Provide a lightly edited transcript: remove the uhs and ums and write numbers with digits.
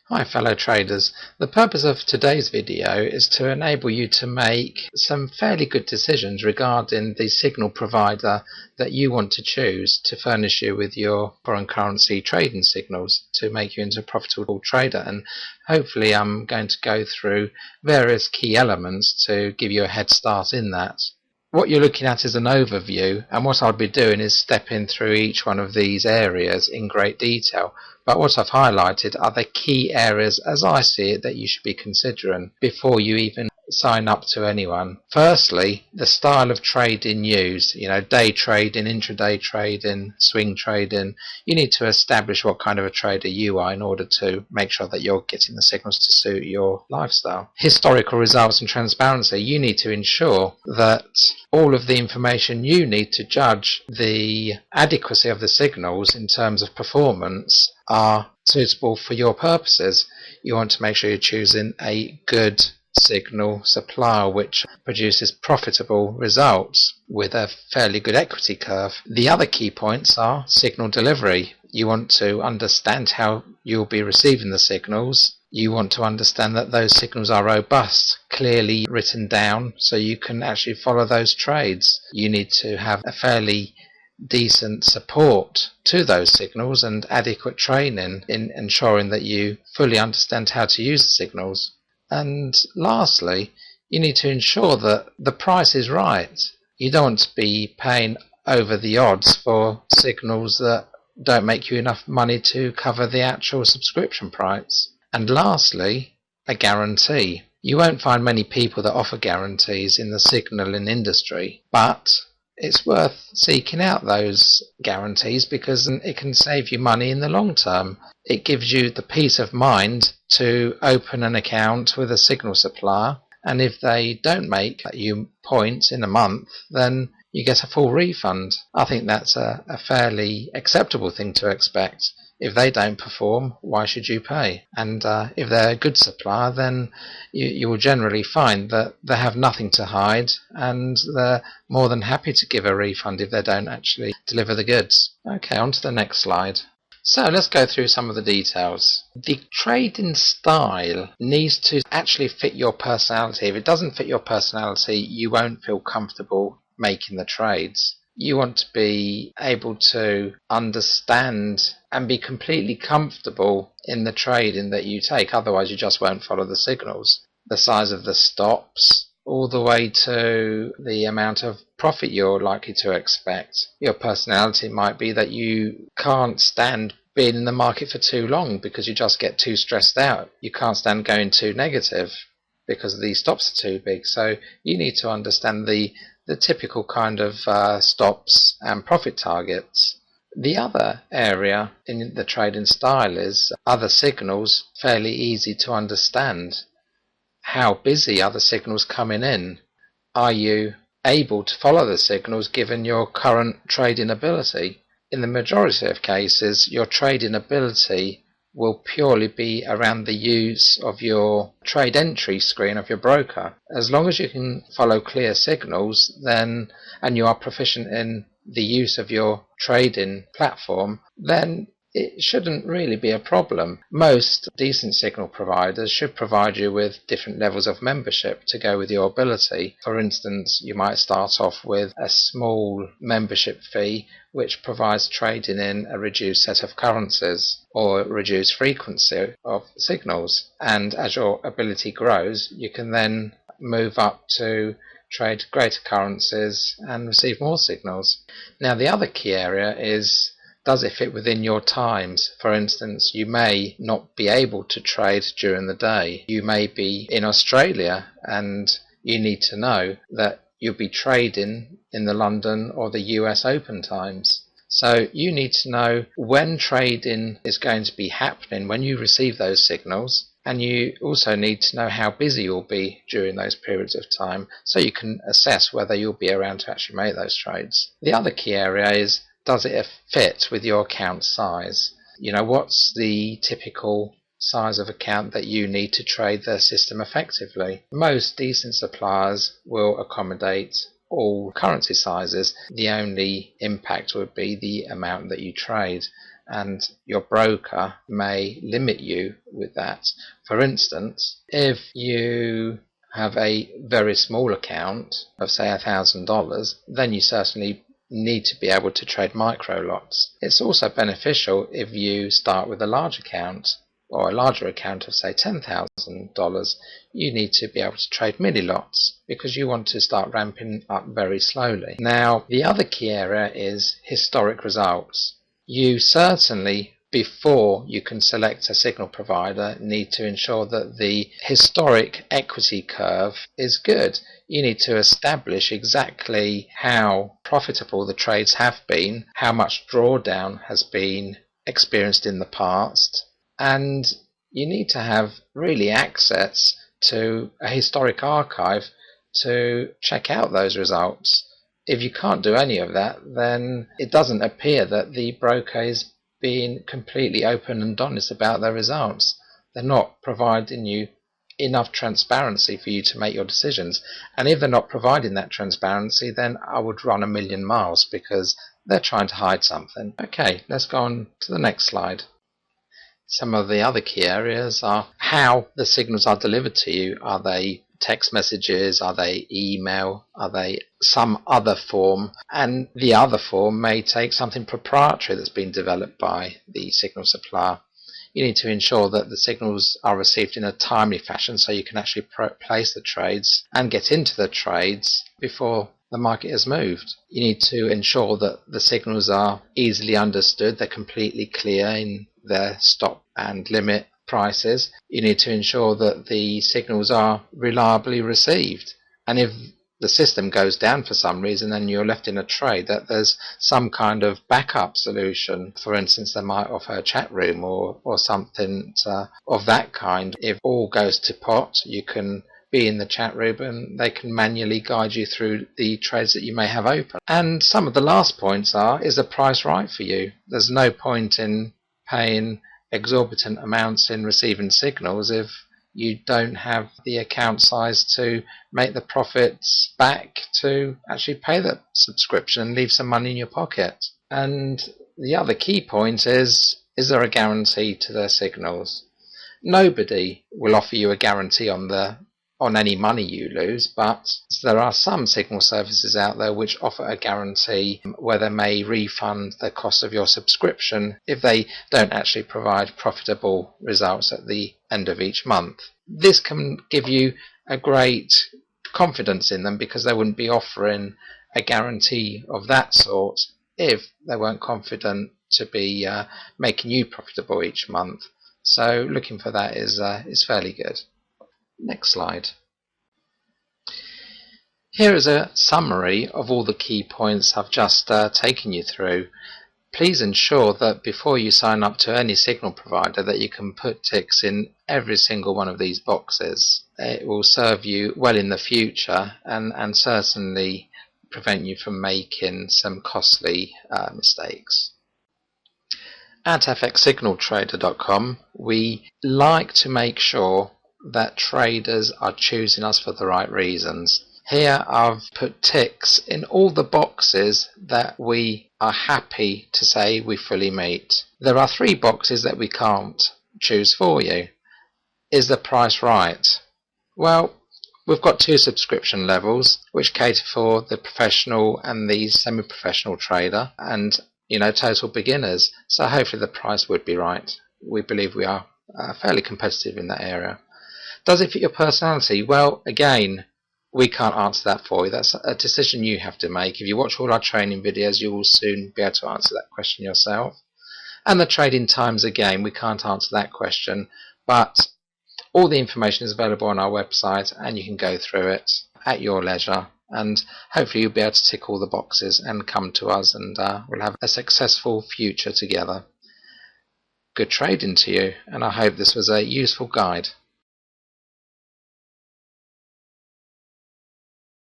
Hi fellow traders, the purpose of today's video is to enable you to make some fairly good decisions regarding the signal provider that you want to choose to furnish you with your foreign currency trading signals to make you into a profitable trader. And hopefully I'm going to go through various key elements to give you a head start in that. What you're looking at is an overview, and what I'll be doing is stepping through each one of these areas in great detail. But what I've highlighted are the key areas as I see it that you should be considering before you even sign up to anyone. Firstly, the style of trading used, day trading, intraday trading, swing trading. You need to establish what kind of a trader you are in order to make sure that you're getting the signals to suit your lifestyle. Historical results and transparency. You need to ensure that all of the information you need to judge the adequacy of the signals in terms of performance are suitable for your purposes. You want to make sure you're choosing a good signal supplier which produces profitable results with a fairly good equity curve. The other key points are signal delivery. You want to understand how you'll be receiving the signals. You want to understand that those signals are robust, clearly written down, so you can actually follow those trades. You need to have a fairly decent support to those signals and adequate training in ensuring that you fully understand how to use the signals. And lastly, you need to ensure that the price is right. You don't want to be paying over the odds for signals that don't make you enough money to cover the actual subscription price. And lastly, a guarantee. You won't find many people that offer guarantees in the signaling industry, but it's worth seeking out those guarantees because it can save you money in the long term. It gives you the peace of mind to open an account with a signal supplier, and if they don't make you points in a month, then you get a full refund. I think that's a fairly acceptable thing to expect. If they don't perform, why should you pay? And if they're a good supplier, then you will generally find that they have nothing to hide and they're more than happy to give a refund if they don't actually deliver the goods. Okay, on to the next slide. So let's go through some of the details. The trading style needs to actually fit your personality. If it doesn't fit your personality, you won't feel comfortable making the trades. You want to be able to understand and be completely comfortable in the trading that you take, otherwise you just won't follow the signals. The size of the stops, all the way to the amount of profit you're likely to expect. Your personality might be that you can't stand being in the market for too long because you just get too stressed out. You can't stand going too negative because the stops are too big. So you need to understand the typical kind of stops and profit targets. The other area in the trading style is other signals, fairly easy to understand. How busy are the signals coming in? Are you able to follow the signals given your current trading ability? In the majority of cases, your trading ability will purely be around the use of your trade entry screen of your broker. As long as you can follow clear signals, then and you are proficient in the use of your trading platform, then it shouldn't really be a problem. Most decent signal providers should provide you with different levels of membership to go with your ability. For instance, you might start off with a small membership fee which provides trading in a reduced set of currencies or reduced frequency of signals, and as your ability grows you can then move up to trade greater currencies and receive more signals. Now the other key area is, does it fit within your times? For instance, you may not be able to trade during the day. You may be in Australia and you need to know that you'll be trading in the London or the US open times. So you need to know when trading is going to be happening when you receive those signals, and you also need to know how busy you'll be during those periods of time so you can assess whether you'll be around to actually make those trades. The other key area is, does it fit with your account size? What's the typical size of account that you need to trade the system effectively? Most decent suppliers will accommodate all currency sizes. The only impact would be the amount that you trade. and your broker may limit you with that. For instance, if you have a very small account of say $1,000, then you certainly need to be able to trade micro lots. It's also beneficial if you start with a large account, or a larger account of say $10,000. You need to be able to trade mini lots because you want to start ramping up very slowly. Now, the other key area is historic results. You certainly, before you can select a signal provider, need to ensure that the historic equity curve is good. You need to establish exactly how profitable the trades have been, how much drawdown has been experienced in the past, and you need to have really access to a historic archive to check out those results. If you can't do any of that, then it doesn't appear that the broker is being completely open and honest about their results. They're not providing you enough transparency for you to make your decisions. And if they're not providing that transparency, then I would run a million miles because they're trying to hide something. Okay, let's go on to the next slide. Some of the other key areas are how the signals are delivered to you. Are they text messages? Are they email? Are they some other form? And the other form may take something proprietary that's been developed by the signal supplier. You need to ensure that the signals are received in a timely fashion so you can actually place the trades and get into the trades before the market has moved. You need to ensure that the signals are easily understood, they're completely clear in their stop and limit prices. You need to ensure that the signals are reliably received, and if the system goes down for some reason and you're left in a trade, that there's some kind of backup solution. For instance, they might offer a chat room or something of that kind. If all goes to pot, you can be in the chat room and they can manually guide you through the trades that you may have open. And some of the last points are, is the price right for you? There's no point in paying exorbitant amounts in receiving signals if you don't have the account size to make the profits back to actually pay the subscription and leave some money in your pocket. And the other key point is there a guarantee to their signals? Nobody will offer you a guarantee on any money you lose, but there are some signal services out there which offer a guarantee where they may refund the cost of your subscription if they don't actually provide profitable results at the end of each month. This can give you a great confidence in them because they wouldn't be offering a guarantee of that sort if they weren't confident to be making you profitable each month. So looking for that is fairly good. Next slide. Here is a summary of all the key points I've just taken you through. Please ensure that before you sign up to any signal provider that you can put ticks in every single one of these boxes. It will serve you well in the future and certainly prevent you from making some costly mistakes. At FxSignaltrader.com, we like to make sure that traders are choosing us for the right reasons. Here I've put ticks in all the boxes that we are happy to say we fully meet. There are 3 boxes that we can't choose for you. Is the price right? Well, we've got 2 subscription levels which cater for the professional and the semi-professional trader and total beginners, so hopefully the price would be right. We believe we are fairly competitive in that area. Does it fit your personality? Well, again, we can't answer that for you. That's a decision you have to make. If you watch all our training videos, you will soon be able to answer that question yourself. And the trading times, again, we can't answer that question, but all the information is available on our website and you can go through it at your leisure, and hopefully you'll be able to tick all the boxes and come to us, and we'll have a successful future together. Good trading to you, and I hope this was a useful guide.